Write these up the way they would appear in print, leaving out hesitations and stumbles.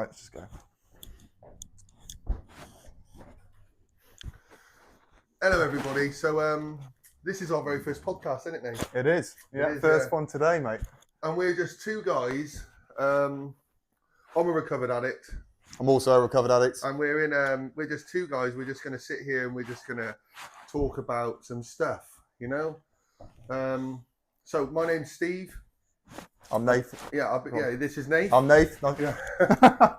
Right, let's just go. Hello, everybody. So, this is our very first podcast, isn't it, Nate? It is. Yeah, first one today, mate. And we're just two guys. I'm a recovered addict, I'm also a recovered addict. and we're just two guys. We're just going to sit here and we're just going to talk about some stuff, you know. So my name's Steve. I'm Nathan. This is Nate. I'm Nathan. Yeah.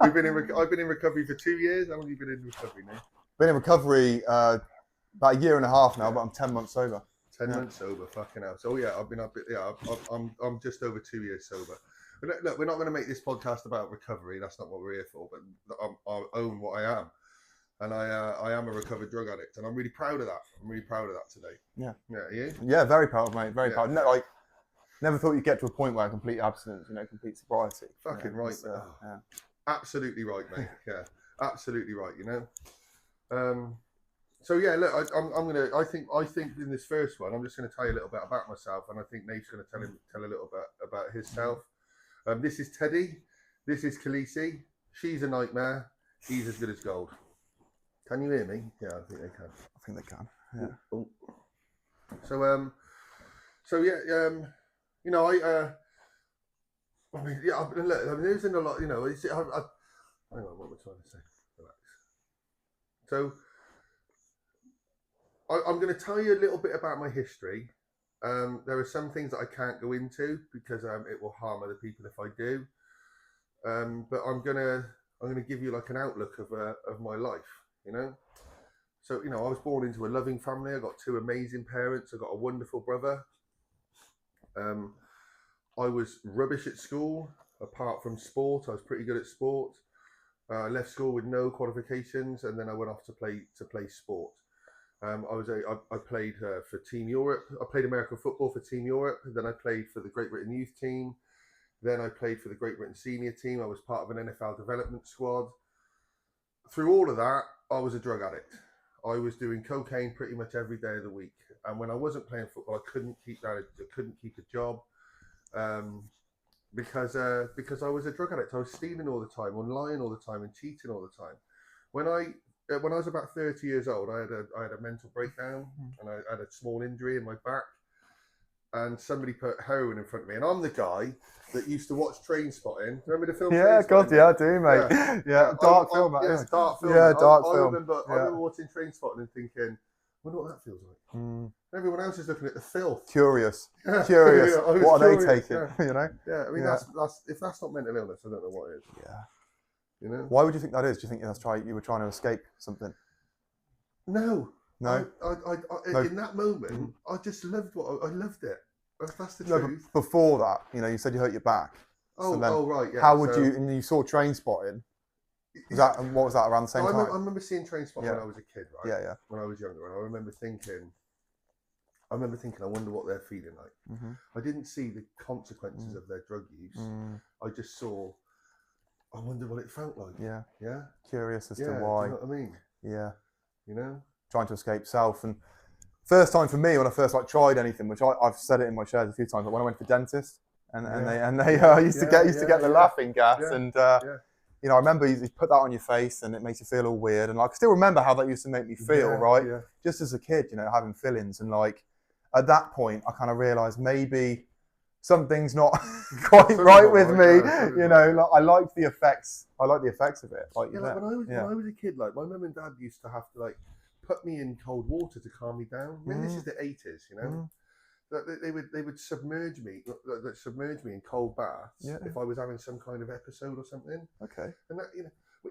I've been in recovery for 2 years. How long have you been in recovery, Nate? Been in recovery about a year and a half now, but I'm 10 months sober. 10 months sober, fucking hell. So yeah, I'm just over 2 years sober. But look, we're not going to make this podcast about recovery. That's not what we're here for. But I own what I am, and I am a recovered drug addict, and I'm really proud of that. I'm really proud of that today. Yeah. Yeah. You? Yeah, very proud, mate. Very proud. No, like, never thought you'd get to a point where complete abstinence, complete sobriety. Fucking right. Yeah. Absolutely right, mate. Yeah, absolutely right. You know. So yeah, look, I think in this first one, I'm just gonna tell you a little bit about myself, and I think Nate's gonna tell a little bit about himself. This is Teddy. This is Khaleesi. She's a nightmare. He's as good as gold. Can you hear me? Yeah, I think they can. I think they can. Yeah. Oh. So yeah, you know, I mean, yeah, look, I mean, there isn't a lot, you know. Hang on, what am I trying to say? Relax. So. I'm going to tell you a little bit about my history. There are some things that I can't go into because it will harm other people if I do. But I'm gonna give you like an outlook of my life. You know. So you know, I was born into a loving family. I got two amazing parents. I got a wonderful brother. I was rubbish at school. Apart from sport, I was pretty good at sport. I left school with no qualifications, and then I went off to play sport. I played for Team Europe. I played American football for Team Europe. Then I played for the Great Britain youth team. Then I played for the Great Britain senior team. I was part of an NFL development squad. Through all of that, I was a drug addict. I was doing cocaine pretty much every day of the week. And when I wasn't playing football, I couldn't keep a job because I was a drug addict. I was stealing all the time, and lying all the time, and cheating all the time. When I was about 30 years old, I had a mental breakdown, and I had a small injury in my back, and somebody put heroin in front of me, and I'm the guy that used to watch Trainspotting. Remember the film? Yeah, Trainspotting? God, yeah, I do, mate. Yeah, dark film. Yes, dark film. Yeah, dark I film. remember watching Trainspotting and thinking, I wonder what that feels like. Everyone else is looking at the filth. Curious. Yeah. Curious. Yeah, what are they curious, taking? You know? Yeah, I mean that's if that's not mental illness, I don't know what is. Yeah. You know? Why would you think that is? Do you think you were trying to escape something? No. No. I in that moment, I just loved I loved it. That's the truth. But before that, you said you hurt your back. Oh, right, yeah. How would you? And you saw Trainspotting. What was that around the same time? I remember seeing Trainspotting when I was a kid, right? Yeah. When I was younger, and I remember thinking, I wonder what they're feeling like. I didn't see the consequences of their drug use. I just saw, I wonder what it felt like. Yeah. Yeah. Curious as to why. You know what I mean? Yeah. You know? Trying to escape self. And first time for me when I first tried anything, which I've said it in my shares a few times, but when I went to the dentist and they used to get the laughing gas and I remember you put that on your face and it makes you feel all weird, and I can still remember how that used to make me feel, right? Yeah. Just as a kid, having fillings, and like at that point I kind of realised maybe something's not quite right with me. I liked the effects. I like the effects of it. When I was a kid, like my mum and dad used to have to like put me in cold water to calm me down. I mean, this is the 80s, They would submerge me in cold baths if I was having some kind of episode or something. Okay. And that,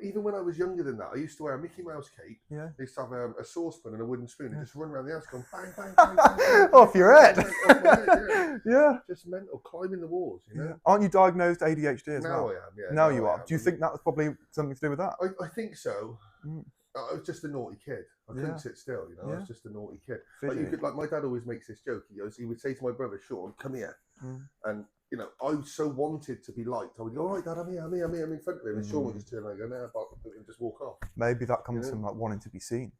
even when I was younger than that, I used to wear a Mickey Mouse cape. Yeah. I used to have a saucepan and a wooden spoon and just run around the house going bang, bang, bang, bang, bang. Off your head. Off my head, yeah. Just mental, climbing the walls, Yeah. Aren't you diagnosed ADHD as well? Now I am, yeah. Now you are. Do you think that was probably something to do with that? I think so. I was just a naughty kid. I couldn't sit still, I was just a naughty kid. Like my dad always makes this joke. He would say to my brother, Sean, come here. And, I so wanted to be liked. I would go, all right, Dad, I'm here, I'm in front of him. And Sean would just turn around and go, no, and just walk off. Maybe that comes from like wanting to be seen.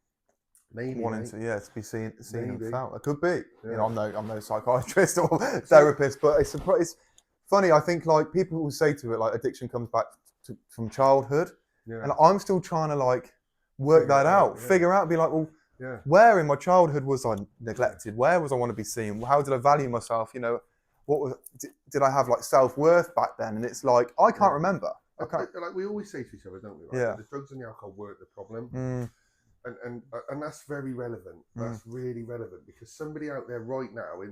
Maybe. Wanting to be seen and felt. It could be. Yeah. I'm no psychiatrist or therapist, but it's funny. I think like people will say to it, like addiction comes back from childhood, Yeah. and I'm still trying to like work Figure that it out, out, yeah. figure out, be like, well, Yeah. where in my childhood was I neglected? Where was I want to be seen? How did I value myself? You know, what was did I have like self-worth back then? And it's like I can't Yeah. remember. I can't. Like we always say to each other, don't we? Right? Yeah. The drugs and the alcohol weren't the problem, Mm, and that's very relevant. That's really relevant because somebody out there right now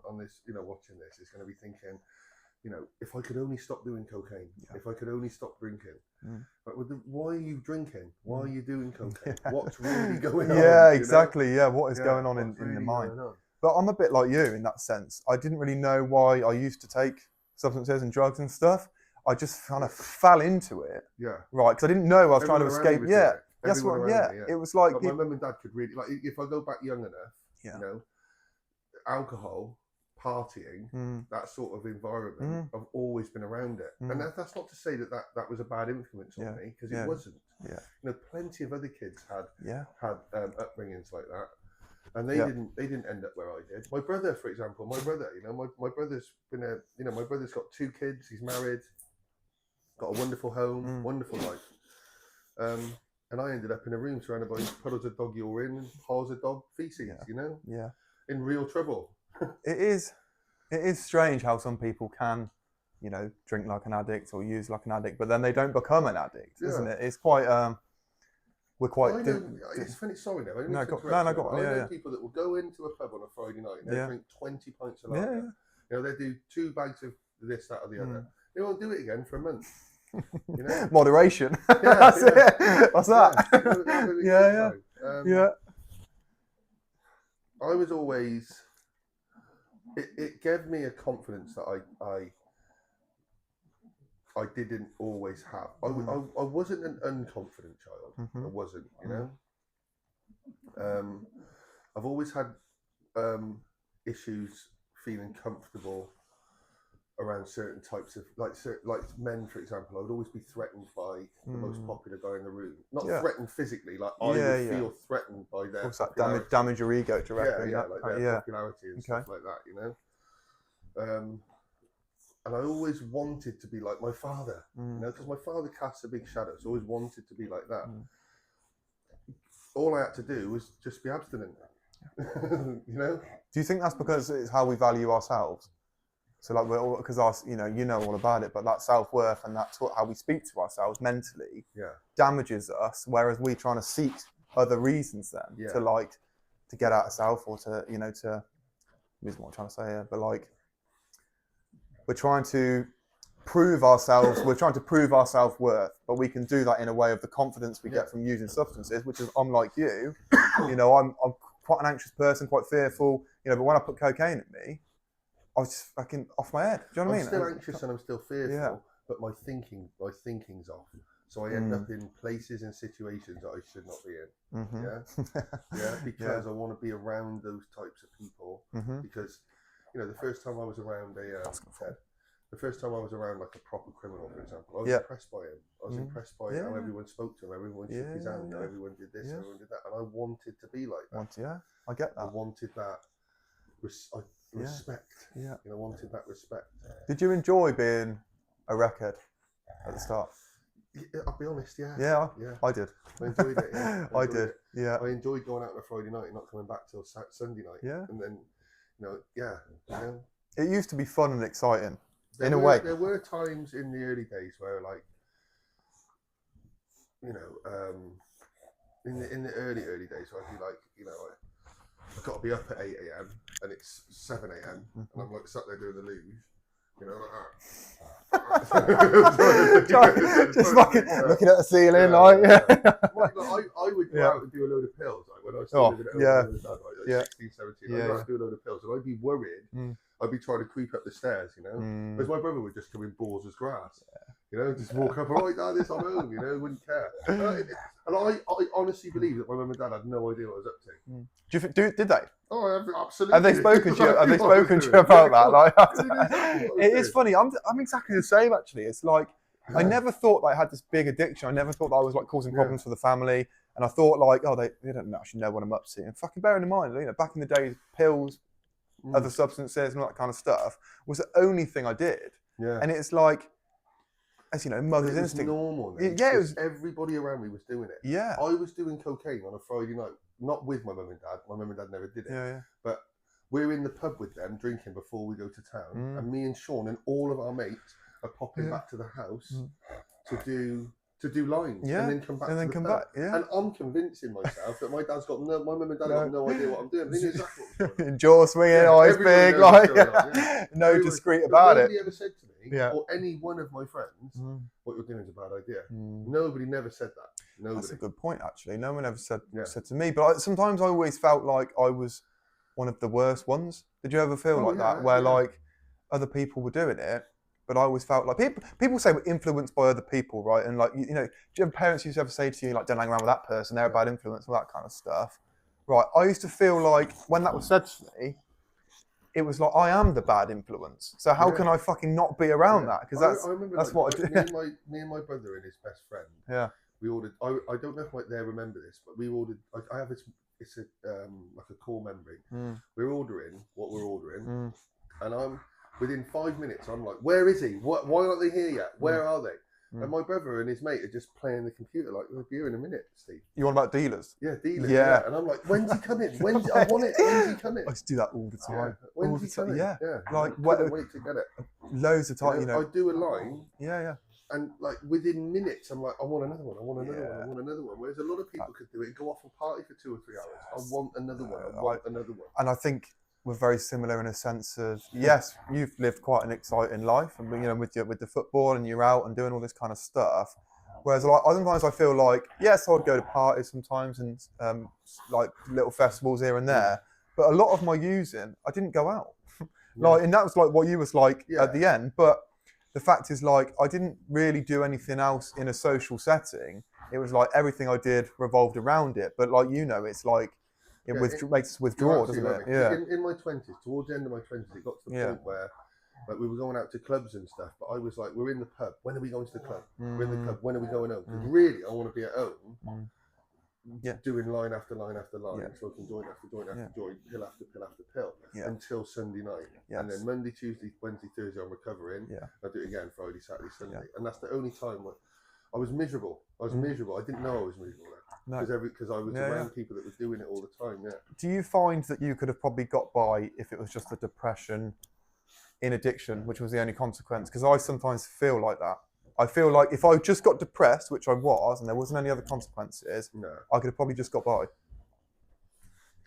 on this, you know, watching this is going to be thinking, you know, if I could only stop doing cocaine, if I could only stop drinking. But why are you drinking? Why are you doing cocaine? What's really going on? Yeah, you know? exactly. Yeah, what is going on what's in the really mind? going on? But I'm a bit like you in that sense. I didn't really know why I used to take substances and drugs and stuff. I just kind of fell into it, Yeah. right? Because I didn't know I was trying to Everyone around escape. me was Yeah, doing it. that's Everyone what. around Yeah, me, it was like But my mum and dad could really, like, if I go back young enough, Yeah. you know, alcohol, partying, that sort of environment, I've always been around it. And that's not to say that was a bad influence on me, because it wasn't. Yeah. You know, plenty of other kids had upbringings like that, and they didn't end up where I did. My brother, for example, you know, my brother's been my brother's got 2 kids. He's married, got a wonderful home, wonderful life. And I ended up in a room surrounded by puddles of dog urine and piles of dog feces. You know, in real trouble. It is strange how some people can, you know, drink like an addict or use like an addict, but then they don't become an addict, isn't it? It's quite we're quite. It's funny. Sorry, no. No, go on. I know people that will go into a pub on a Friday night and they'll drink 20 pints of lager. You know, they do 2 bags of this, that, or the other. They won't do it again for a month. You know? Moderation. That's it. What's that? Yeah. I was always. It gave me a confidence that I didn't always have. I wasn't an unconfident child. I wasn't, you know. I've always had issues feeling comfortable around certain types of like men, for example. I would always be threatened by the most popular guy in the room. Not threatened physically, like I would feel threatened by their. What's that? Damage your ego, do you reckon? Like their popularity and stuff like that, you know. And I always wanted to be like my father, you know, because my father casts a big shadow. So I always wanted to be like that. All I had to do was just be abstinent, you know. Do you think that's because it's how we value ourselves? So like because you know all about it, but that self-worth and that's how we speak to ourselves mentally damages us, whereas we trying to seek other reasons then to get out of self or to, you know, to lose what I'm trying to say here, but like we're trying to prove ourselves, we're trying to prove our self-worth, but we can do that in a way of the confidence we get from using substances, which is I'm like you, you know, I'm quite an anxious person, quite fearful, you know, but when I put cocaine in me, I was just fucking off my head. Do you know what I mean? I'm still anxious and I'm still fearful, but my thinking's off. So I end up in places and situations that I should not be in. Because I want to be around those types of people. Because, you know, the first time I was around like a proper criminal, for example, I was impressed by him. I was impressed by how everyone spoke to him, everyone shook his hand, how everyone did this, everyone did that, and I wanted to be like that. I get that. I wanted that respect. You know, I wanted that respect. Did you enjoy being a record at the start? I'll be honest, I did. I enjoyed it. I did. I enjoyed going out on a Friday night and not coming back till Sunday night. And then, you know, it used to be fun and exciting. A way. There were times in the early days where, like, you know, in the early days, where I'd be like, you know, I've got to be up at 8 a.m. and it's 7 a.m. and I'm like sat there doing the luge, you know, like that. Just fucking looking at the ceiling, I would go out and do a load of pills, like when I was still living at home with dad, like 16, 17. I'd go out and do a load of pills, and I'd be worried. I'd be trying to creep up the stairs, you know. Whereas my brother would just come in balls as grass, you know, just walk up, all right, Dad, this I'm home, you know, wouldn't care. And I honestly believe that my mum and dad had no idea what I was up to. Did they? Oh, absolutely. Have they spoken to you? Have they spoken to you about that? Like, it is funny. I'm exactly the same actually. It's like I never thought that I had this big addiction. I never thought that I was like causing problems for the family. And I thought like, oh, they don't actually know what I'm up to. And fucking bearing in mind, you know, back in the days, pills, other substances and all that kind of stuff was the only thing I did. And it's like, as you know, mother's it was instinct. normal. Then, Yeah, it was. Everybody around me was doing it. Yeah. I was doing cocaine on a Friday night, not with my mum and dad. My mum and dad never did it. Yeah. But we're in the pub with them drinking before we go to town, and me and Sean and all of our mates are popping back to the house to do lines, and then come back to the pub. And I'm convincing myself that my mum and dad got no idea what I'm doing. They knew exactly what was going on. Jaw swinging, eyes big, no discreet about it. Nobody ever said to me, or any one of my friends, what you're doing is a bad idea. Nobody never said that. Nobody. That's a good point, actually. No one ever said to me. But sometimes I always felt like I was one of the worst ones. Did you ever feel like that, where like other people were doing it? But I always felt like people say we're influenced by other people, right? And like, do you have parents used to ever say to you, like, don't hang around with that person, they're a bad influence, all that kind of stuff, right? I used to feel like when that was said to me, it was like, I am the bad influence. So how can I fucking not be around that? Because that's like, what I do. Me and my brother and his best friend. Yeah. We ordered. I don't know if they remember this, but we ordered. I have this. It's a like a core memory. We're ordering what we're ordering, and I'm. Within 5 minutes, I'm like, where is he? Why aren't they here yet? Where are they? And my brother and his mate are just playing the computer like, we'll be here in a minute, Steve. You want about dealers? Yeah, dealers. Yeah. And I'm like, when's he coming? I want it. When's he coming? I used to do that all the time. Yeah. When's he coming? Yeah. Like, couldn't wait to get it. Loads of time, I do a line. Yeah. And like within minutes, I'm like, I want another one. I want another one. I want another one. Whereas a lot of people could do it, go off and party for 2 or 3 hours. I want another one. I want another one. And I think we're very similar in a sense of, yes, you've lived quite an exciting life, and with the football, and you're out and doing all this kind of stuff. Whereas like sometimes I feel like, yes, I'd go to parties sometimes and like little festivals here and there, but a lot of my using, I didn't go out. And that was like what you was like at the end. But the fact is, like, I didn't really do anything else in a social setting. It was like everything I did revolved around it. But like, it's like, it makes us withdraw, doesn't it? Right. Yeah. In my 20s, towards the end of my 20s, it got to the point where like we were going out to clubs and stuff, but I was like, we're in the pub. When are we going to the club? We're in the club. When are we going home? Because really, I want to be at home doing line after line after line, smoking joint after joint after joint, pill after pill after pill, until Sunday night. And then Monday, Tuesday, Wednesday, Thursday, I'm recovering. I do it again Friday, Saturday, Sunday. And that's the only time when I was miserable. I didn't know I was miserable because I was around people that were doing it all the time. Yeah. Do you find that you could have probably got by if it was just a depression in addiction, which was the only consequence? Because I sometimes feel like that. I feel like if I just got depressed, which I was, and there wasn't any other consequences, I could have probably just got by.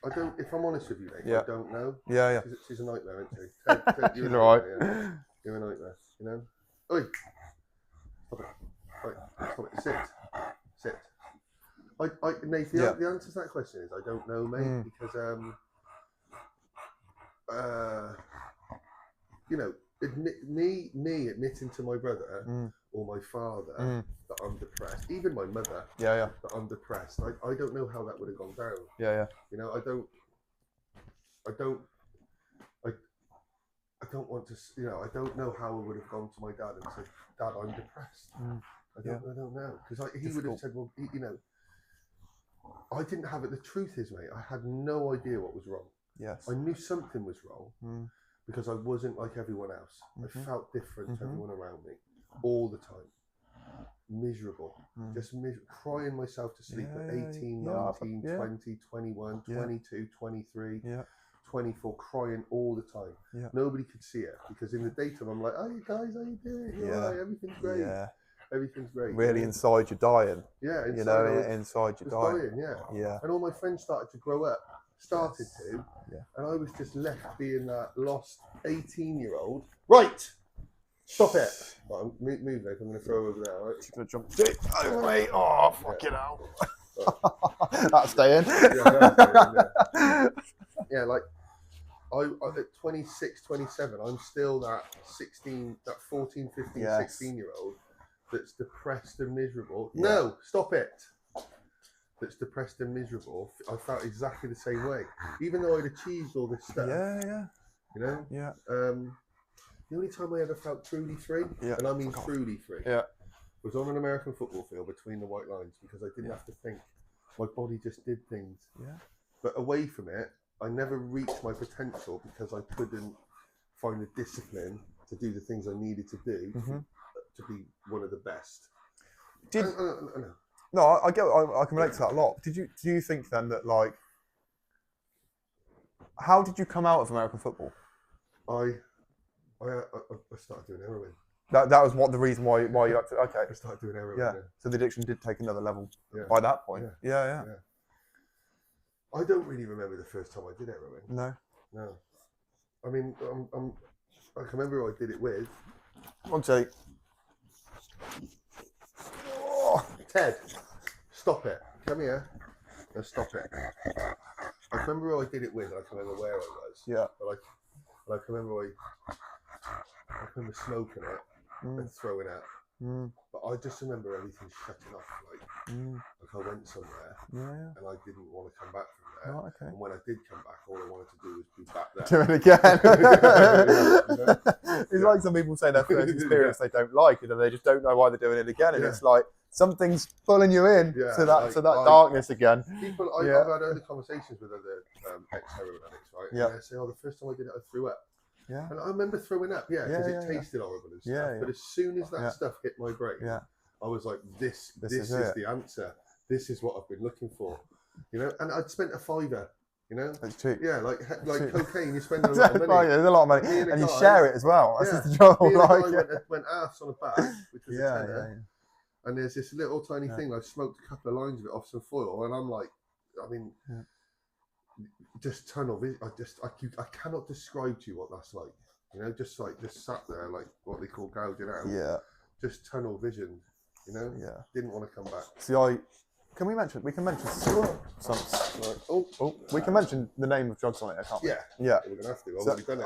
I don't. If I'm honest with you, mate, I don't know. Yeah. She's a nightmare, isn't she? Ted, you're right. You're a nightmare. You know. Oi. Stop it. Right. Stop it. Sit. Nate, the answer to that question is I don't know, mate, because me admitting to my brother or my father that I'm depressed, even my mother, that I'm depressed. I don't know how that would have gone down. Yeah. You know, I don't want to. You know, I don't know how I would have gone to my dad and said, "Dad, I'm depressed." I don't know, because he would have said, "Well, you know." I didn't have it. The truth is, mate, I had no idea what was wrong. Yes. I knew something was wrong because I wasn't like everyone else. I felt different to everyone around me all the time. Miserable. Just crying myself to sleep at 18, 19, 20, 21, 22, 23, 24, crying all the time. Yeah. Nobody could see it because in the daytime I'm like, "Oh, you guys, how you doing? You're right, everything's great." Yeah. Everything's great. Really, inside you're dying. Yeah, inside you're dying. Yeah. And all my friends started to grow up, and I was just left being that lost 18-year-old. Right, stop it. Right, move, Nate. I'm going to throw over there. Right? She's going to jump. Oh, mate. Oh, fucking hell. That's staying. Yeah, like I at 26, 27, I'm still that 14, 15, 16-year-old. That's depressed and miserable. No, stop it. That's depressed and miserable. I felt exactly the same way, even though I'd achieved all this stuff. You know. Yeah. The only time I ever felt truly free, and I mean truly free, was on an American football field between the white lines because I didn't have to think. My body just did things. Yeah. But away from it, I never reached my potential because I couldn't find the discipline to do the things I needed to do. to be one of the best. Did No. No, I get. I can relate to that a lot. Do you think then that like, how did you come out of American football? I started doing heroin. That was what the reason why you had to. Okay. I started doing heroin. Yeah. So the addiction did take another level Yeah. by that point. Yeah. Yeah. I don't really remember the first time I did heroin. No. I mean, I can remember who I did it with. Come on, Jake. Oh. Ted, stop it. Come here. No, stop it. I can remember who I did it with. I can remember where I was. Yeah. But I can remember I remember smoking it and throwing it. But I just remember everything shutting off. Like I went somewhere and I didn't want to come back from there. Oh, okay. And when I did come back, all I wanted to do was be back there. Do it again. It's like some people say their first experience they don't like it, and they just don't know why they're doing it again. And it's like something's pulling you in to that darkness again. I've had other conversations with other ex-heroin addicts, right? Yeah. And they say, "Oh, the first time I did it, I threw up." Yeah. And I remember throwing up, because it tasted horrible and stuff. Yeah. But as soon as that stuff hit my brain, I was like, "This is the answer. This is what I've been looking for." You know, and I'd spent a $5. You know, it's cheap. Yeah, like cocaine, you spend a lot of money. There's a lot of money, and you share it as well. That's just the trouble. Went arse on a bag, which was a tenner. And there's this little tiny thing. I smoked a couple of lines of it off some foil, and I'm like, I mean, just tunnel vision. I cannot describe to you what that's like. You know, just sat there, like what they call gouging out. Yeah. Just tunnel vision. You know. Yeah. Didn't want to come back. See, we can mention some. We can mention the name of drugs on it, can't we? Yeah. We're gonna have to. I've already done it.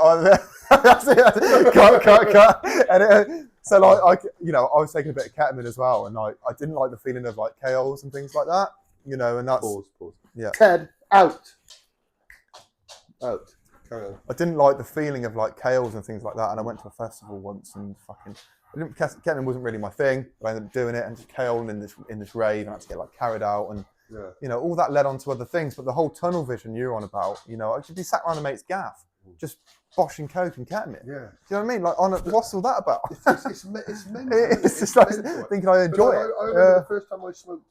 Cut. And so, like, I was taking a bit of ketamine as well, and I didn't like the feeling of like KOs and things like that. You know, and that's pause. Yeah. Ted, out. Carry on. I didn't like the feeling of like KOs and things like that, and I went to a festival once and ketamine wasn't really my thing, but I ended up doing it and just KO'ing in this rave, and I had to get like carried out, and all that led on to other things. But the whole tunnel vision you're on about, I could be sat around a mate's gaff, just boshing coke and ketamine. Yeah. Do you know what I mean? Like, what's all that about? It's mental. It's just like thinking I enjoy it. I remember the first time I smoked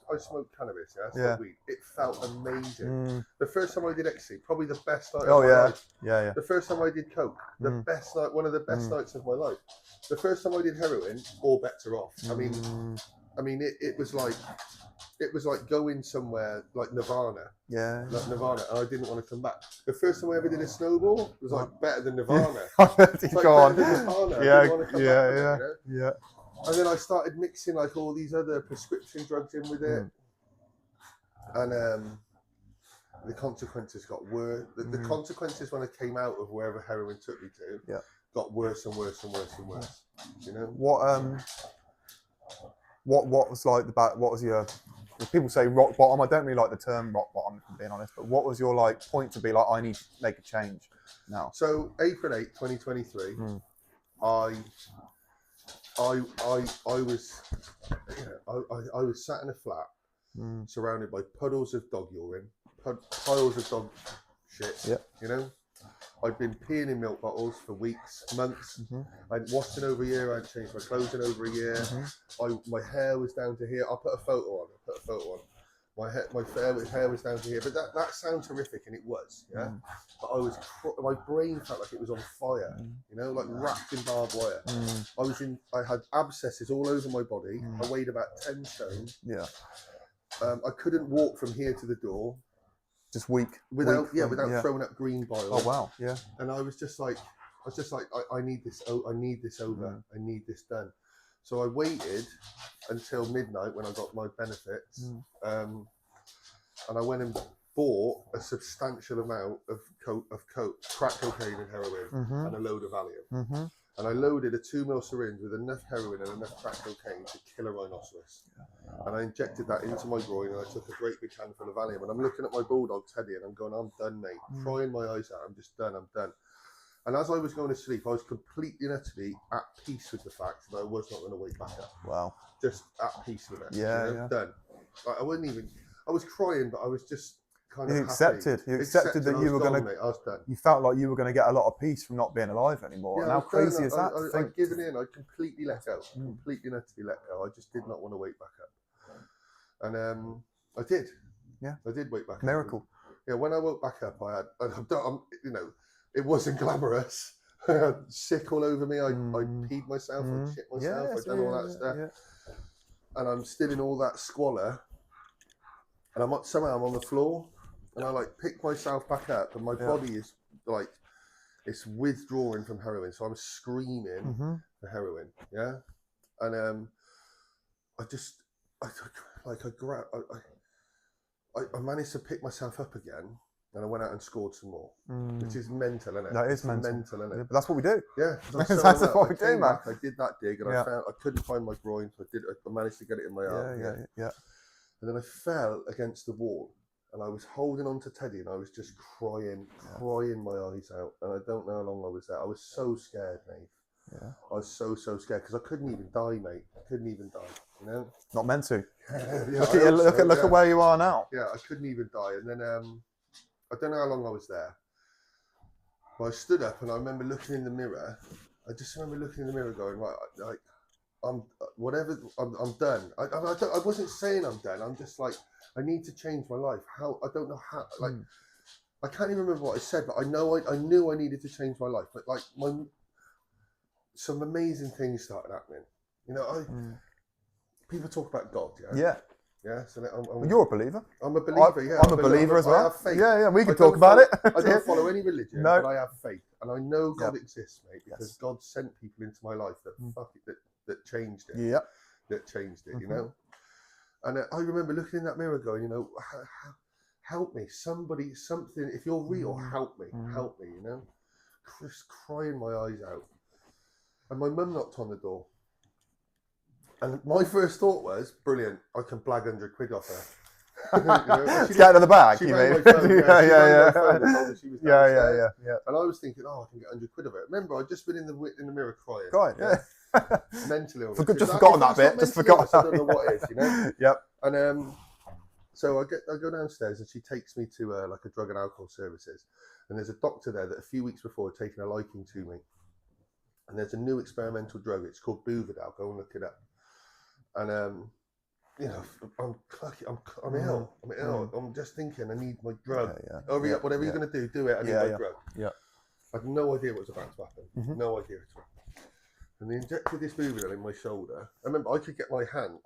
cannabis. Weed. It felt amazing. The first time I did ecstasy, probably the best night of my life. Yeah. The first time I did coke, the best night, one of the best nights of my life. The first time I did heroin, all bets are off. I mean, it was like going somewhere like Nirvana. Yeah. Like Nirvana, and I didn't want to come back. The first time I ever did a snowball was like better than Nirvana. Go on. Yeah. And then I started mixing like all these other prescription drugs in with it, and the consequences got worse. The consequences when I came out of wherever heroin took me to, got worse and worse and worse and worse. You know what was like what was your? People say rock bottom. I don't really like the term rock bottom, if I'm being honest. But what was your like point to be like, I need to make a change now? So April 8th, 2023, I was sat in a flat, surrounded by puddles of dog urine, piles of dog shit. Yeah. You know, I'd been peeing in milk bottles for weeks, months. I'd washed in over a year. I'd changed my clothes in over a year. My hair was down to here. I'll put a photo on. My hair was down to here. But that sounds horrific, and it was. Yeah. But my brain felt like it was on fire. You know, like wrapped in barbed wire. I had abscesses all over my body. I weighed about 10 stone. Yeah. I couldn't walk from here to the door. Just weak. Without throwing up green bile. Oh wow, yeah. And I was just like, I need this. I need this over. I need this done. So I waited until midnight when I got my benefits, and I went and bought a substantial amount of crack cocaine and heroin, and a load of Valium. And I loaded a 2 ml syringe with enough heroin and enough crack cocaine to kill a rhinoceros. And I injected that into my groin, and I took a great big handful of Valium. And I'm looking at my bulldog Teddy, and I'm going, I'm done, mate. Crying my eyes out. I'm just done. I'm done. And as I was going to sleep, I was completely and utterly at peace with the fact that I was not going to wake back up. Wow. Just at peace with it. Yeah. Done. Like, I was crying, but I was just kind of You accepted that I you was were going gone, to. mate. I was done. You felt like you were going to get a lot of peace from not being alive anymore. Yeah, And I how was done. crazy is that? to think? I'd given in. I completely let go. Completely had to be let go. I just did not want to wake back up. And I did. Yeah. I did wake back Miracle. up. Yeah, when I woke back up, you know, it wasn't glamorous. I had sick all over me. I peed myself. I shit myself. I'd done all that stuff. Yeah. And I'm still in all that squalor. And somehow I'm on the floor. And I like pick myself back up, and my body is like, it's withdrawing from heroin. So I'm screaming for heroin. Yeah. And I managed to pick myself up again, and I went out and scored some more, which is mental, isn't it? That is mental. Isn't it? Yeah, but that's what we do. Yeah, That's what we do, man. I did that dig, and I couldn't find my groin, so I managed to get it in my arm. Yeah. And then I fell against the wall, and I was holding on to Teddy, and I was just crying my eyes out. And I don't know how long I was there. I was so scared, mate. Yeah. I was so scared because I couldn't even die, mate. I couldn't even die, you know. Not meant to. Yeah, look at where you are now. Yeah, I couldn't even die. And then I don't know how long I was there, but I stood up and I remember looking in the mirror. I just remember looking in the mirror, going, right, like, I'm done. I wasn't saying I'm done. I'm just like, I need to change my life. How? I don't know how. Like, I can't even remember what I said, but I knew I needed to change my life. But like some amazing things started happening. You know, people talk about God, Yeah. Yeah. So you're a believer. I'm a believer. Yeah. I'm a believer as well. I have faith. Yeah. We can talk about it. I don't follow any religion, but I have faith, and I know God exists, mate, because God sent people into my life that changed it. Yeah. That changed it. You know. And I remember looking in that mirror, going, you know, help me, somebody, something. If you're real, help me. You know, just crying my eyes out. And my mum knocked on the door. And my first thought was, brilliant, I can blag £100 off her. You know, get out of the bag, you mean? Yeah. And I was thinking, I can get £100 of it. Remember, I'd just been in the mirror crying. Right, yeah. Mental illness. Just forgotten that bit. Just forgotten. I don't know what it is, you know? Yep. And so I go downstairs, and she takes me to like a drug and alcohol services. And there's a doctor there that a few weeks before had taken a liking to me. And there's a new experimental drug. It's called Buvidal. Go and look it up. And you know, I'm ill. I'm ill. I'm just thinking, I need my drug. Hurry up! Whatever you're going to do it. I need my drug. Yeah. I had no idea what was about to happen. No idea at all. And they injected this Buvidal in my shoulder. I remember I could get my hand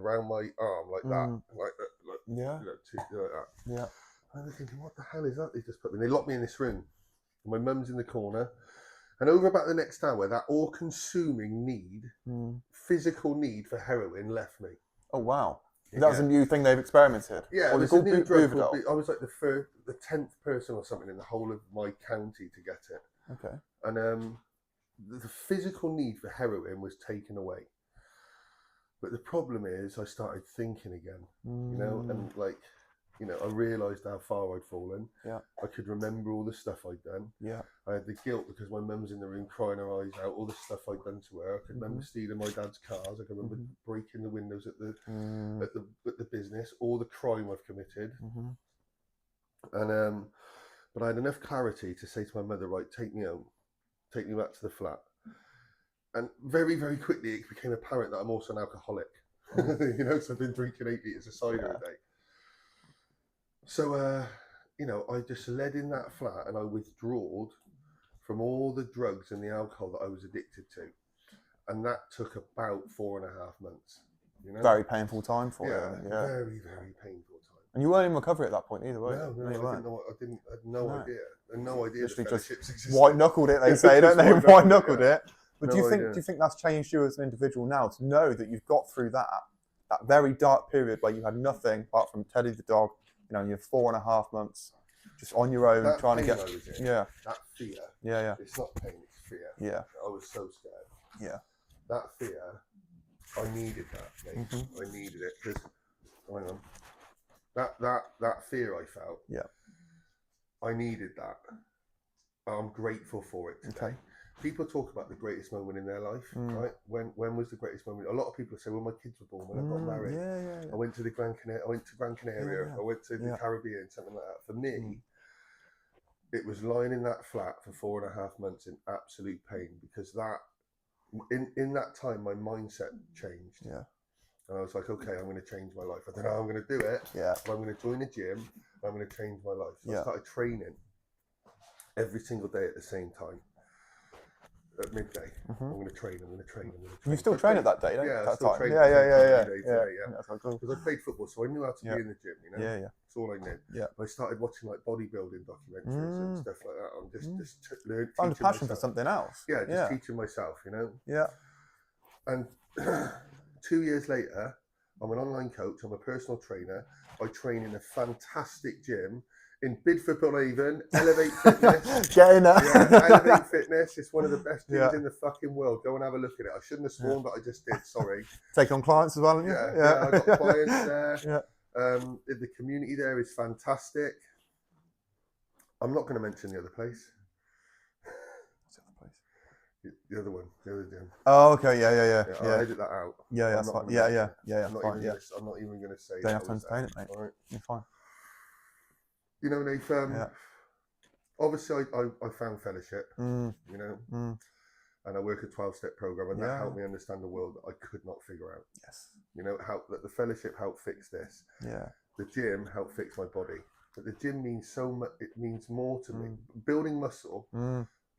round my arm like that, like that. Yeah. And I'm thinking, what the hell is that they just put me? And they locked me in this room. My mum's in the corner. And over about the next hour, that all-consuming need, physical need for heroin left me. Oh, wow. That was a new thing they've experimented? Yeah, it was a new drug. I was like the 10th person or something in the whole of my county to get it. Okay. And the physical need for heroin was taken away. But the problem is I started thinking again, you know, and like, you know, I realised how far I'd fallen. Yeah. I could remember all the stuff I'd done. Yeah. I had the guilt because my mum's in the room crying her eyes out, all the stuff I'd done to her. I could remember stealing my dad's cars. I could remember breaking the windows at the business, all the crime I've committed. And but I had enough clarity to say to my mother, right, take me home, take me back to the flat. And very, very quickly it became apparent that I'm also an alcoholic. You know, so I've been drinking 8 litres of cider a day. So, you know, I just led in that flat and I withdrawed from all the drugs and the alcohol that I was addicted to. And that took about 4.5 months. You know? Very painful time for you. Yeah, very, very painful time. And you weren't in recovery at that point either, were you? No, I had no idea. I had no idea the fellowships existed. White knuckled it, they say, don't they? White knuckled it. But do you think that's changed you as an individual now to know that you've got through that very dark period where you had nothing apart from Teddy the dog? You know, you're 4.5 months just on your own, trying to get. That fear. Yeah. It's not pain, it's fear. Yeah. I was so scared. Yeah. That fear, I needed that, mate. I needed it because, hang on, that fear I felt. Yeah. I needed that. I'm grateful for it today. Okay. People talk about the greatest moment in their life, right? When was the greatest moment? A lot of people say, when my kids were born, when I got married, and went to Gran Canaria. Yeah. I went to the Caribbean, something like that. For me, it was lying in that flat for 4.5 months in absolute pain, because that in that time my mindset changed. Yeah. And I was like, okay, I'm going to change my life. I don't know how I'm going to do it. Yeah. But I'm going to join a gym. And I'm going to change my life. So I started training every single day at the same time. At midday, I'm going to train. You still train at that day, don't you? Yeah, I still train. Yeah. That's cool. Because I played football, so I knew how to be in the gym. You know. Yeah. That's all I knew. Yeah. I started watching like bodybuilding documentaries and stuff like that. I'm just learning. Found a passion for something else. Yeah, just teaching myself. You know. Yeah. And 2 years later, I'm an online coach. I'm a personal trainer. I train in a fantastic gym in Bidford-upon-Avon, Elevate Fitness. Get in there. Yeah, Elevate Fitness. It's one of the best gyms in the fucking world. Go and have a look at it. I shouldn't have sworn, but I just did. Sorry. Take on clients as well, haven't you? Yeah, I got clients there. Yeah. The community there is fantastic. I'm not going to mention the other place. What's the other place? The other one, the other gym. Oh, okay. Yeah. I'll edit that out. Yeah, that's fine. Yeah. I'm not even going to say. Don't have to entertain it, mate. All right. You're fine. You know, Nathan, obviously I found fellowship, you know, and I work a 12-step program, and that helped me understand the world that I could not figure out. Yes. You know, that the fellowship helped fix this. Yeah. The gym helped fix my body. But the gym means so much, it means more to me. Building muscle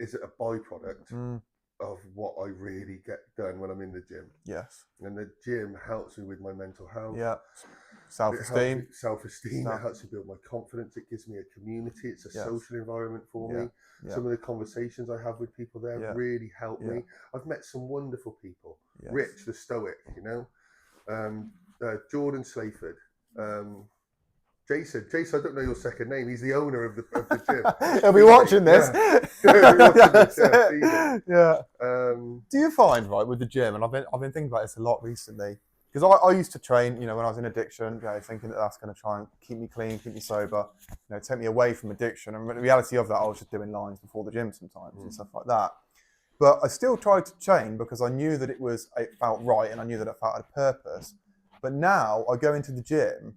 is a byproduct of what I really get done when I'm in the gym. Yes. And the gym helps me with my mental health. Yeah. Self-esteem. It helps me build my confidence. It gives me a community. It's a social environment for me. Some of the conversations I have with people there really help me. I've met some wonderful people. Rich, the Stoic, you know. Jordan Slayford. Jason, I don't know your second name. He's the owner of the gym. He'll be watching this. Yeah. Do you find, right, with the gym, and I've been thinking about this a lot recently, because I used to train, you know, when I was in addiction, you know, thinking that that's going to try and keep me clean, keep me sober, you know, take me away from addiction. And the reality of that, I was just doing lines before the gym sometimes and stuff like that. But I still tried to train because I knew that it felt right, and I knew that it felt had a purpose. But now I go into the gym,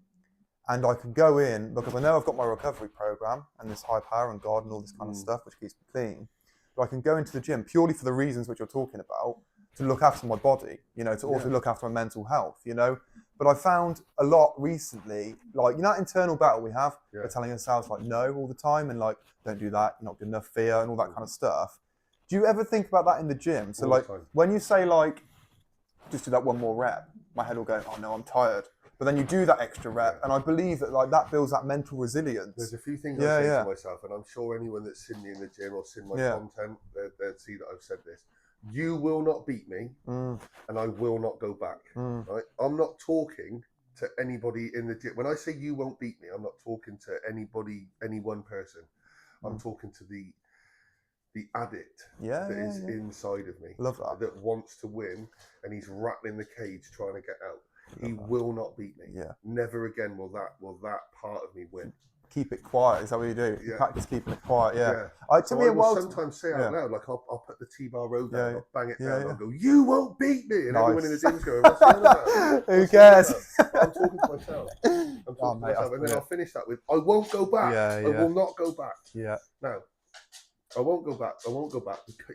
and I can go in because I know I've got my recovery program and this high power and God and all this kind of stuff, which keeps me clean. But I can go into the gym purely for the reasons which you're talking about, to look after my body, you know, to also look after my mental health, you know. But I found a lot recently, like, you know, that internal battle we have, we're telling ourselves like no all the time, and like, don't do that, you're not good enough, fear and all that kind of stuff. Do you ever think about that in the gym? So like, when you say like, just do that one more rep, my head will go, oh no, I'm tired. But then you do that extra rep, and I believe that like that builds that mental resilience. There's a few things I say to myself, and I'm sure anyone that's seen me in the gym or seen my content, they'll see that I've said this. You will not beat me, and I will not go back. Right? I'm not talking to anybody in the gym. When I say you won't beat me, I'm not talking to anybody, any one person. I'm talking to the addict that is inside of me. Love that. That wants to win, and he's rattling the cage trying to get out. He will not beat me. Yeah. Never again will that part of me win. Keep it quiet. Is that what you do? You practice keeping it quiet. Yeah. I will sometimes say out loud, like I'll put the T-bar road down, I'll bang it down, I'll go, "You won't beat me," and everyone in the gym's going, "What's going on?" Who cares? I'm talking to myself. And then I'll finish that with, "I won't go back. I will not go back." Yeah. Now, I won't go back.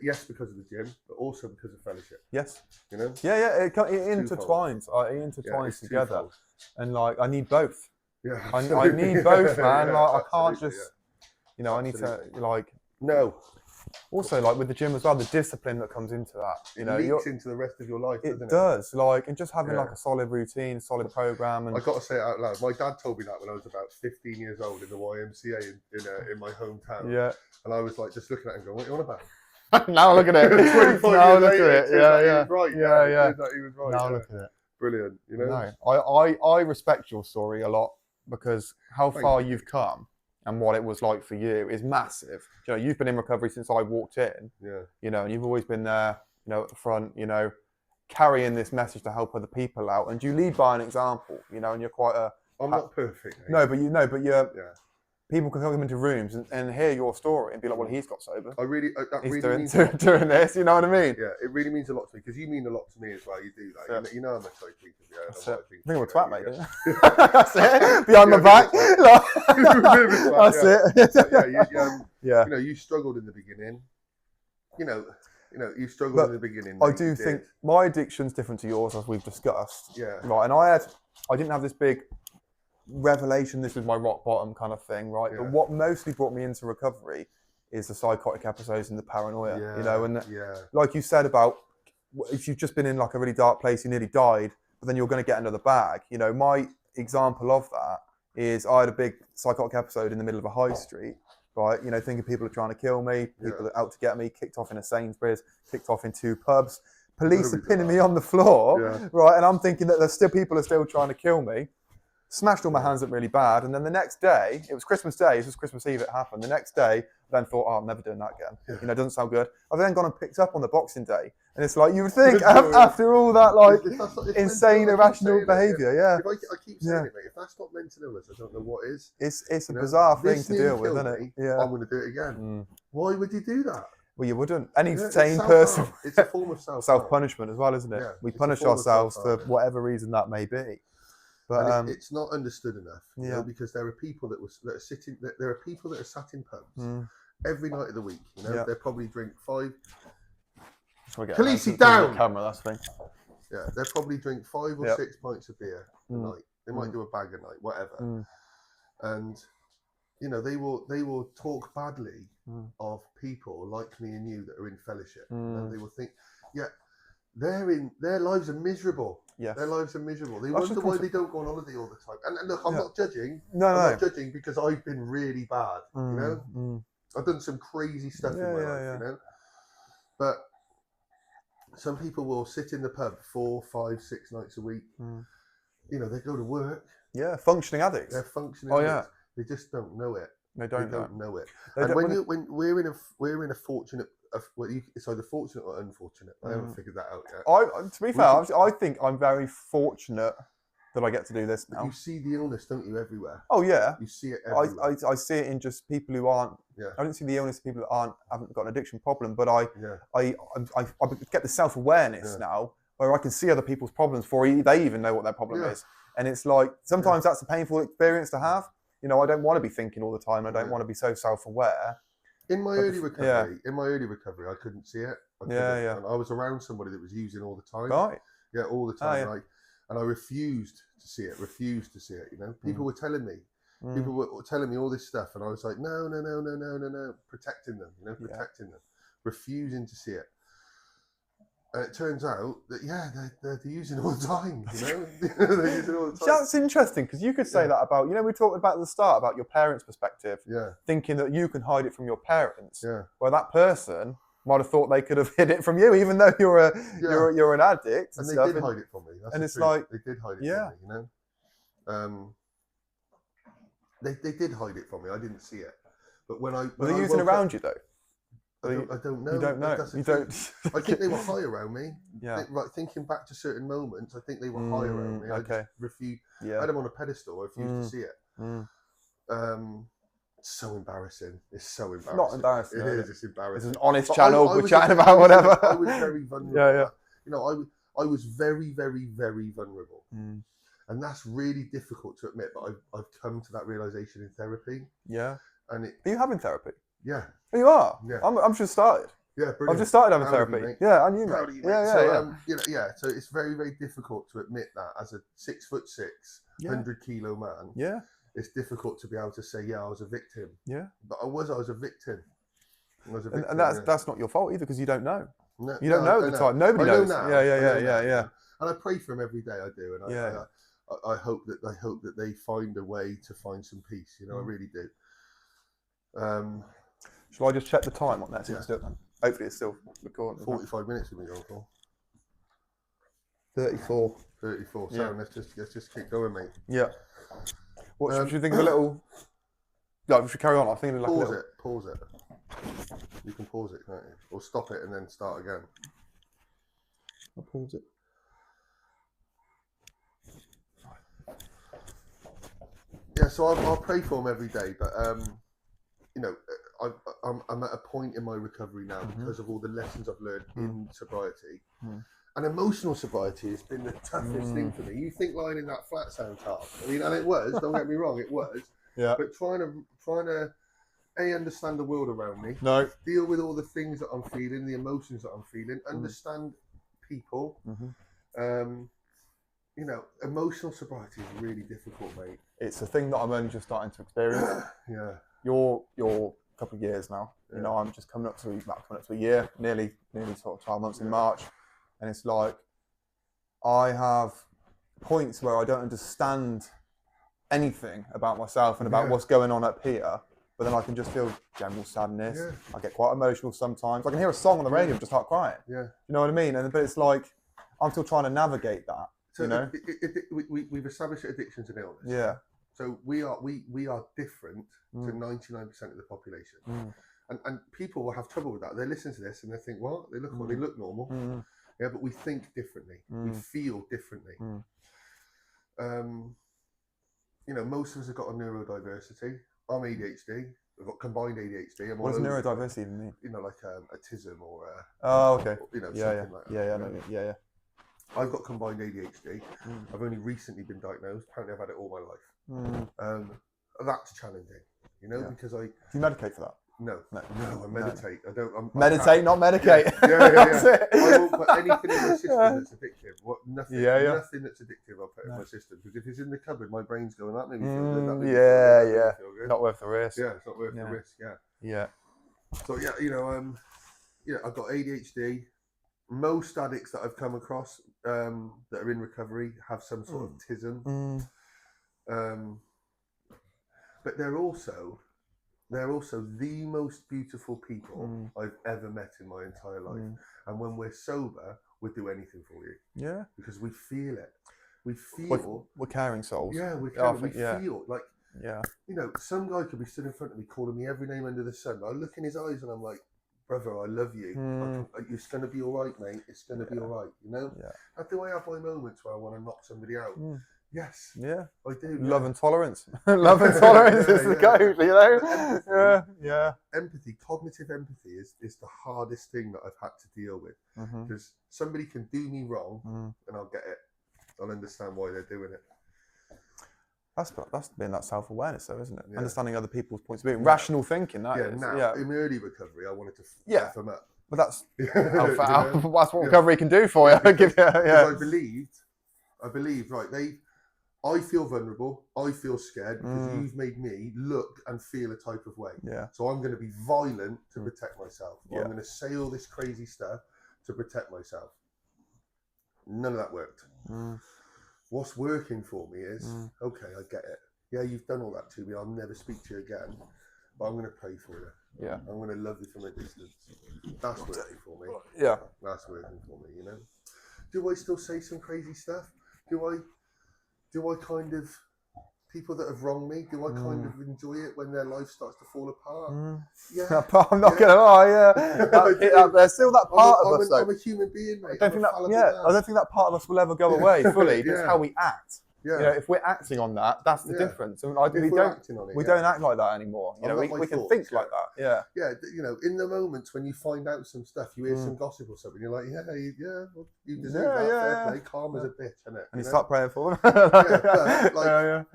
Yes, because of the gym, but also because of fellowship. Yes. You know. Yeah. It intertwines. It intertwines together, twofold. And like I need both. Yeah. I need both, man. Like I can't just, you know, I need to like. No. Also, like with the gym as well, the discipline that comes into that, you know, leaks into the rest of your life. It does. Like, and just having like a solid routine, solid program. And I got to say it out loud. My dad told me that when I was about 15 years old in the YMCA in my hometown. Yeah. And I was like, just looking at it and going, "What are you on about?" Now look at it. 25 now years look later, at it. Yeah. He was right. He was right. Now look at it. Brilliant. You know. No, I respect your story a lot, because how far you've come and what it was like for you is massive. You know, you've been in recovery since I walked in. Yeah. You know, and you've always been there, you know, at the front, you know, carrying this message to help other people out. And you lead by an example, you know, and you're quite a... I'm not perfect. No, but you're... people can come into rooms and hear your story and be like, well, he's got sober. That He's really doing, means doing this, you know what I mean? Yeah, it really means a lot to me because you mean a lot to me as well. You do that. Yeah. You know how much I think of you. That's I it. think I'm a twat, mate. Yeah. That's it. Behind my back. That's it. Yeah. You know, you struggled in the beginning. You know, you struggled But in the beginning. I do think my addiction's different to yours, as we've discussed. Yeah. Right, and I didn't have this big revelation. This was my rock bottom kind of thing, right? Yeah. But what mostly brought me into recovery is the psychotic episodes and the paranoia. Yeah, you know, and yeah. like you said about if you've just been in like a really dark place, you nearly died, but then you're going to get another bag. You know, my example of that is I had a big psychotic episode in the middle of a high street. Right, you know, thinking people are trying to kill me, people are out to get me, kicked off in a Sainsbury's, kicked off in 2 pubs. Police are pinning me on the floor, right, and I'm thinking that people are still trying to kill me. Smashed all my hands up really bad, and then the next day, it was Christmas Day, it was Christmas Eve it happened. The next day, I then thought, oh, I'm never doing that again. You know, it doesn't sound good. I've then gone and picked up on the Boxing Day, and it's like, you would think, after all that, like, insane, irrational behaviour, If I keep saying it, mate, if that's not mental illness, I don't know what is. It's a bizarre thing to deal with, isn't it? Yeah. I'm going to do it again. Why would you do that? Well, you wouldn't. Any sane person. It's a form of self-punishment as well, isn't it? Yeah, we punish ourselves for whatever reason that may be. But it's not understood enough, you know, because there are people that are sitting. There are people that are sat in pubs every night of the week. You know, they probably drink 5. Police down. Camera, that's the thing. Yeah, they probably drink 5 or 6 pints of beer a night. They might do a bag a night, whatever. And you know, they will talk badly of people like me and you that are in fellowship. And they will think, their lives are miserable. Yes. Their lives are miserable. They wonder why they don't go on holiday all the time. And look, I'm not judging. No, I'm not judging because I've been really bad. You know, I've done some crazy stuff in my life. You know, but some people will sit in the pub 4, 5, 6 nights a week. You know, they go to work. Yeah, functioning addicts. They're functioning addicts. They just don't know it. They don't know it. And when we're in a fortunate, it's either fortunate or unfortunate. I haven't figured that out yet. To be fair, I think I'm very fortunate that I get to do this now. You see the illness, don't you, everywhere? Oh yeah, you see it everywhere. I see it in just people who aren't. I don't see the illness in people that haven't got an addiction problem, but I get the self-awareness now where I can see other people's problems before they even know what their problem is, and it's like sometimes that's a painful experience to have. You know, I don't want to be thinking all the time. I don't want to be so self-aware. In my early recovery, I couldn't see it. And I was around somebody that was using all the time. Right. Yeah, all the time. And I refused to see it. You know, people were telling me. People were telling me all this stuff, and I was like, no, protecting them. You know, protecting them, refusing to see it. And it turns out that they're using all the time. You know, they're using all the time. That's interesting because you could say that about we talked about at the start about your parents' perspective. Yeah. Thinking that you can hide it from your parents. Yeah. Well, that person might have thought they could have hid it from you, even though you're an addict. And they did hide it from me. That's and it's truth. like they did hide it from me. You know. They did hide it from me. I didn't see it. But when I were they using around you though? I don't know. You don't know. You don't. I think they were high around me. Yeah. Thinking back to certain moments, I think they were high around me. I just refused. Yeah. I had them on a pedestal. I refused to see it. It's so embarrassing. It's so embarrassing. Not embarrassing. It is. It's embarrassing. It's an honest channel. We're chatting about whatever. I was very vulnerable. Yeah. You know, I was very, very, very vulnerable. And that's really difficult to admit, but I've come to that realization in therapy. Yeah. And are you having therapy? Yeah. Oh, you are? Yeah. I'm just started. Yeah, brilliant. I've just started having therapy. Yeah, and you, mate. Yeah. So it's very, very difficult to admit that as a 6'6", 100-kilo man. Yeah. It's difficult to be able to say, I was a victim. Yeah. But I was a victim. And that's not your fault either because you don't know. No, you don't know at the time. Nobody knows. Now. Yeah. And I pray for them every day. I do, and I hope that they find a way to find some peace. You know, I really do. Shall I just check the time on that? Hopefully it's still recording. 45 minutes we've been going for. 34. 34. So let's just keep going, mate. Yeah. What should you think of a little? No, we should carry on. I think like Pause it. You can pause it, can't you? Or stop it and then start again. I'll pause it. Yeah, so I'll pray for them every day, but you know, I'm at a point in my recovery now because of all the lessons I've learned in sobriety. And emotional sobriety has been the toughest thing for me. You think lying in that flat sounds hard. I mean, and it was, don't get me wrong, it was. Yeah. But trying to understand the world around me, deal with all the things that I'm feeling, the emotions that I'm feeling, understand people. You know, emotional sobriety is really difficult, mate. It's a thing that I'm only just starting to experience. Yeah. You're a couple of years now. You know, I'm just coming up to a year, nearly sort of 12 months in March. And it's like, I have points where I don't understand anything about myself and about what's going on up here, but then I can just feel general sadness. I get quite emotional sometimes. I can hear a song on the radio and just start crying. You know what I mean? But it's like, I'm still trying to navigate that. So you know? we've established addictions and illness. Yeah. So we are different to 99% of the population. And people will have trouble with that. They listen to this and they think, what? They look normal. Yeah, but we think differently. We feel differently. You know, most of us have got a neurodiversity. I'm ADHD. I've got combined ADHD. What does neurodiversity even mean? You know, like autism or okay. Or, you know, something like that. Yeah. I've got combined ADHD. I've only recently been diagnosed. Apparently, I've had it all my life. That's challenging, you know, because Do you medicate for that? No, I meditate. I don't. Meditate, not medicate. That's it. I won't put anything in my system that's addictive. Nothing that's addictive I'll put in my system. Because if it's in the cupboard, my brain's going, that made me feel good. That made me feel good. Not worth the risk. Yeah, it's not worth the risk. Yeah. So you know, I've got ADHD. Most addicts that I've come across that are in recovery have some sort of autism. But they're also the most beautiful people I've ever met in my entire life. And when we're sober, we'll do anything for you. Yeah. Because we feel it. We feel... We're caring souls. Yeah, we're caring. We feel like... Yeah. You know, some guy could be stood in front of me calling me every name under the sun. I look in his eyes and I'm like, brother, I love you. It's going to be all right, mate. It's going to be all right, you know? Yeah. And do I have my moments where I want to knock somebody out? Yes. Yeah. I do. Love and tolerance. Love and tolerance is the code, you know? Yeah. Empathy, cognitive empathy is the hardest thing that I've had to deal with. Because somebody can do me wrong and I'll get it. I'll understand why they're doing it. That's been that self-awareness though, isn't it? Yeah. Understanding other people's points of view. Rational thinking, that is. Now, in early recovery, I wanted to f them up. But that's that's what recovery can do for you. I believed, right, I feel vulnerable, I feel scared because you've made me look and feel a type of way. Yeah. So I'm going to be violent to protect myself. I'm going to say all this crazy stuff to protect myself. None of that worked. What's working for me is, okay, I get it. Yeah, you've done all that to me. I'll never speak to you again. But I'm going to pray for you. Yeah. I'm going to love you from a distance. That's working for me. Yeah. That's working for me, you know. Do I still say some crazy stuff? Do I kind of, people that have wronged me, do I kind of enjoy it when their life starts to fall apart? Yeah. I'm not going to lie, there's still that part of us, though. I'm a human being, mate. I don't think that part of us will ever go away fully. It's how we act. Yeah. You know, if we're acting on that, that's the difference. And we don't act like that anymore. You know, we can think like that. Yeah. Yeah. You know, in the moments when you find out some stuff, you hear some gossip or something, you're like, well, you deserve that. Fair play. Calm as a bitch, isn't it? And you start praying for them. But like,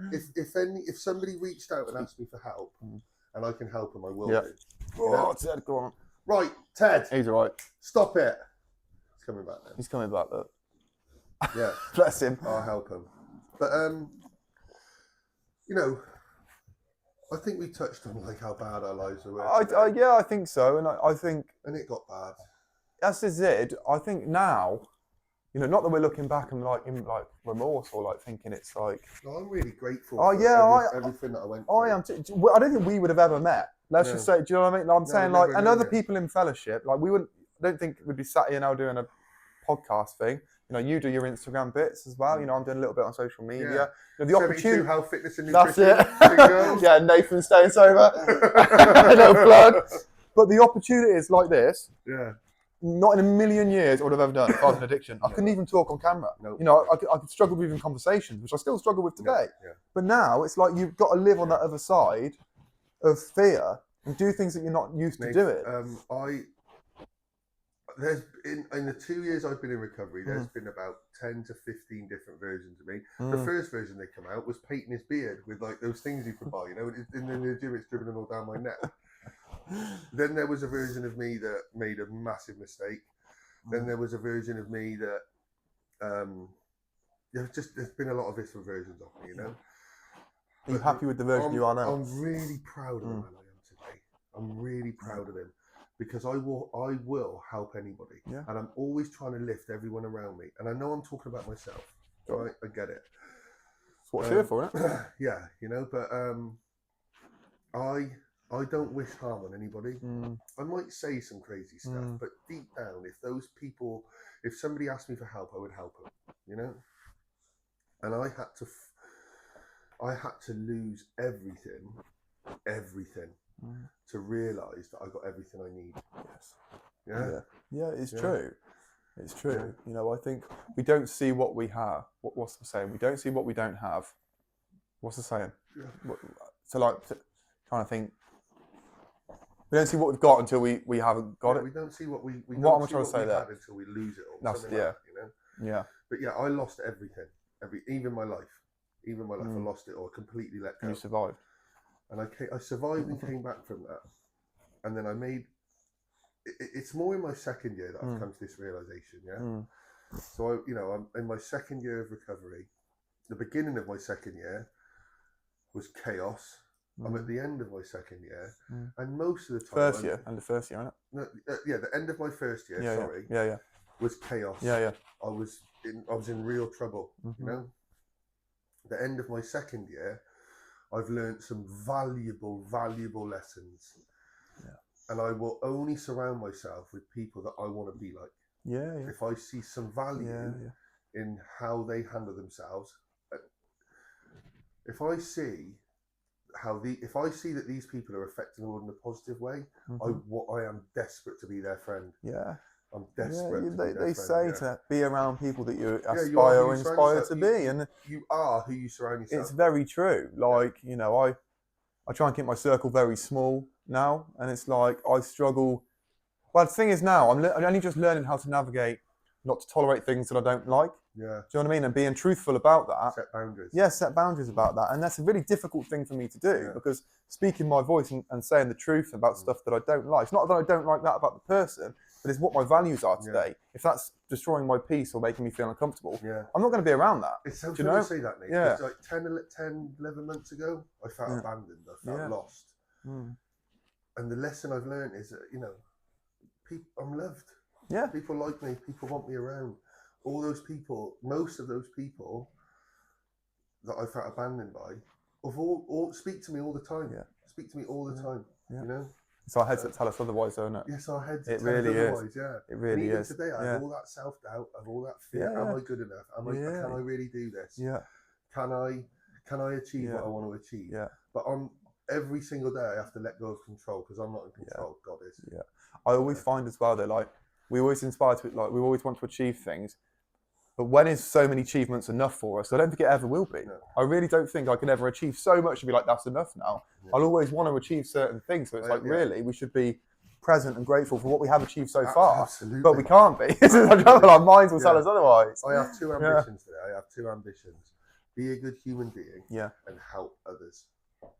if somebody reached out and asked me for help, and I can help them, I will do. Oh, Ted, go on. Right, Ted. He's all right. Stop it. He's coming back now. He's coming back, look. Yeah. Bless him. I'll help him. But you know, I think we touched on like how bad our lives were. I think so, and I think, and it got bad. That's it. I think now, you know, not that we're looking back and in remorse or like thinking it's like. No, I'm really grateful. For everything that I went through. I am too. I don't think we would have ever met. Let's just say, do you know what I mean? I'm saying like, and other people in fellowship, like we wouldn't. I don't think we'd be sat here now doing a podcast thing. You know, you do your Instagram bits as well. You know, I'm doing a little bit on social media. Yeah. You know, the opportunity. Health, fitness, and nutrition. That's it. Yeah, Nathan staying sober. A little plug. But the opportunities like this. Yeah. not in a million years would have ever done if I was an addiction. I couldn't even talk on camera. Nope. You know, I could struggle with even conversations, which I still struggle with today. Yeah. But now it's like you've got to live on that other side of fear and do things that you're not used to doing. There's in the 2 years I've been in recovery, there's been about 10 to 15 different versions of me. The first version that came out was painting his beard with like those things you could buy, you know, and in the gym it's dribbling all down my neck. Then there was a version of me that made a massive mistake. Then there was a version of me that there's been a lot of different versions of me, you know. Are you happy with the version you are now? I'm really proud of the man I am today. I'm really proud of him because I will help anybody. Yeah. And I'm always trying to lift everyone around me. And I know I'm talking about myself. Right? I get it. That's what I'm here for, isn't it? Yeah, you know, but I don't wish harm on anybody. I might say some crazy stuff, but deep down, if somebody asked me for help, I would help them, you know? And I had to lose everything to realise that I got everything I need. Yes. Yeah, it's true. It's true. Yeah. You know, I think we don't see what we have. What's the saying? We don't see what we don't have. What's the saying? Yeah. So like, trying to think. We don't see what we've got until we haven't got it. We don't see what we what am I trying to say there? Until we lose it all. That's you know. Yeah. But yeah, I lost everything. Even my life. I lost it all. Completely let go. And you survived. And I survived and came back from that. And then I made. It's more in my second year that I've come to this realization. Yeah. So I'm in my second year of recovery. The beginning of my second year was chaos. I'm at the end of my second year, and most of the time, first year, isn't it? No, the end of my first year. Yeah. Was chaos. Yeah. I was in real trouble. You know. The end of my second year, I've learned some valuable lessons. Yeah. And I will only surround myself with people that I want to be like. Yeah. If I see some value in how they handle themselves, if I see that these people are affecting the world in a positive way, I am desperate to be their friend. Yeah. I'm desperate. Yeah, to be their they friend, say to be around people that you aspire or inspire to be, and you are who you surround yourself. It's very true. Like I try and keep my circle very small now, and it's like I struggle. Well, the thing is now I'm only just learning how to navigate, not to tolerate things that I don't like. Yeah. Do you know what I mean? And being truthful about that. Set boundaries. Yeah, set boundaries about that. And that's a really difficult thing for me to do because speaking my voice and saying the truth about stuff that I don't like. It's not that I don't like that about the person, but it's what my values are today. If that's destroying my peace or making me feel uncomfortable, I'm not going to be around that. It's so funny to say that, Nate. Yeah. It's like 10, 11 months ago, I felt abandoned. I felt lost. And the lesson I've learned is that, I'm loved. Yeah. People like me. People want me around. All those people, most of those people that I felt abandoned by, all speak to me all the time. Yeah. Speak to me all the time. Yeah. You know. It's our heads that tell us otherwise, don't it? Yes, our heads. It really is. Yeah. It really is. Today, I have all that self-doubt, I have all that fear. Am I good enough? Can I really do this? Yeah. Can I achieve what I want to achieve? Yeah. But every single day, I have to let go of control because I'm not in control. God is. Yeah. I always find as well that we always inspire to we always want to achieve things. But when is so many achievements enough for us? I don't think it ever will be. No. I really don't think I can ever achieve so much to be like, that's enough now. Yeah. I'll always want to achieve certain things. So it's really, we should be present and grateful for what we have achieved so far. Absolutely. But we can't be. Our minds will tell us otherwise. I have two ambitions today. I have two ambitions. Be a good human being and help others.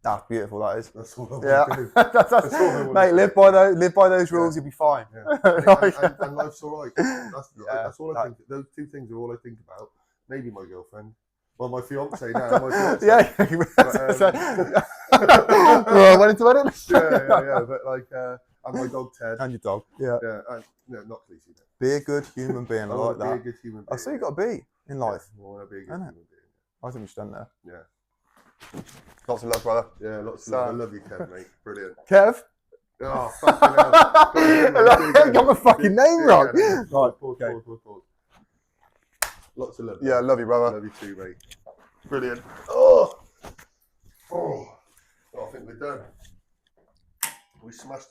That's beautiful, that is. That's all I want to do. That's all I want mate, live by those rules, you'll be fine. Yeah. and life's all right. That's all I think. Those two things are all I think about. Maybe my girlfriend. Well, my fiance now. My fiance. Well, went into it. Yeah. But and my dog Ted. And your dog. Yeah. No, not Khaleesi. Be a good human being. I like that. Be a good human being. That's what you got to be in life. I want to be a good human being. I think we should end there. Yeah. Lots of love, brother. Yeah, lots of love. I love you, Kev, mate. Brilliant. Kev? Oh, fucking hell. Got my fucking name wrong. Right, pause. Lots of love. Yeah, I love you, brother. Love you too, mate. Brilliant. Oh, I think we're done. We smashed